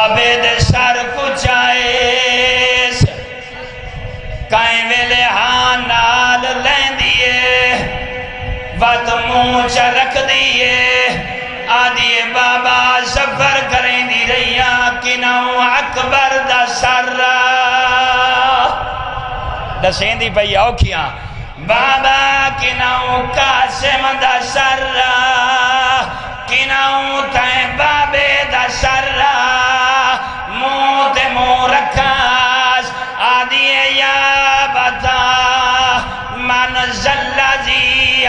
عبید سر کچائیس کائیں ویلے ہاں نال لین دیئے وقت مونچ رکھ دیئے آدھیے بابا سفر کریں دی رہیاں کناؤں اکبر دا سر دسیں دی پہی اوکھیاں بابا کناؤں قاسم دا سر کناؤں تائیں بابے دا سر موت مو رکھاس آدھیے یا بتا من زلزی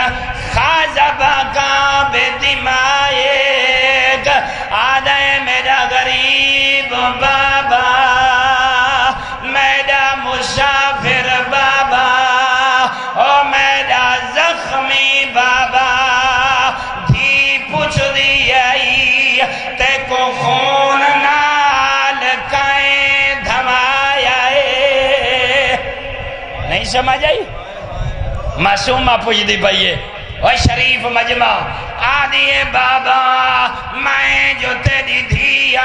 خازبہ کا بے دمائیک آدھے میرا غریب بابا میرا مسافر بابا او میرا زخمی بابا دھی پوچھ دیئی تے کو خون نال کائیں دھمایا نہیں سمجھ آئی معصومہ پوچھ دی بھئیے اوہ شریف مجمع آدھیے بابا میں جو تیری دھیا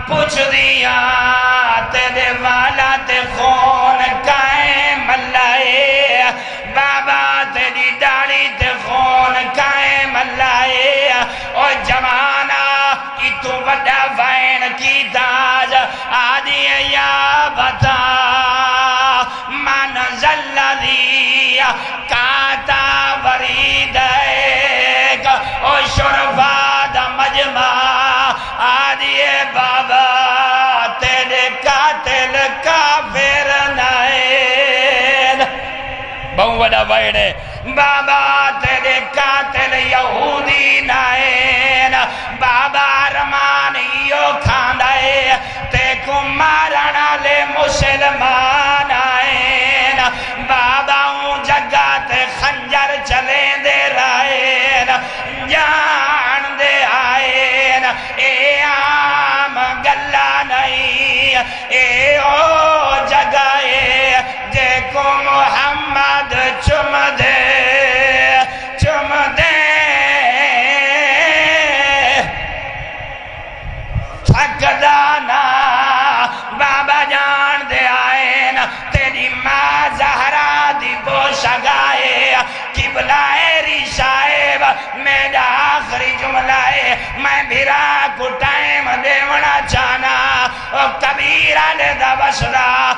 پوچھ دیا تیرے والا تے خون کائیں ملائے بابا تیری ڈاڑی تے خون کائیں ملائے او جمانہ کی تو بڑا وین کی تاج آدھیے یا بتا من زلزی کاتا ورید ایک او شرفاد مجمع آدھیے بابا تیرے قاتل کافر نائن بہن وڈا وائنے بابا تیرے قاتل یہودی نائن بابا رمانیو کھاندائے تے کو مارنا لے مسلمان آئین بابا ہوں جگہ تے خنجر چلیں دے رائین جان دے آئین اے عام گلہ نہیں اے او جگہ جے کو محمد چم دے تھکدانا بابا جان دے آئین تیری ماں زہرا دی بوشگائے قبلہ ریشائب میرا آخری جملہ ہے میں بھیرا کو ٹائم دیونا چانا کبیرہ لے دا بسرا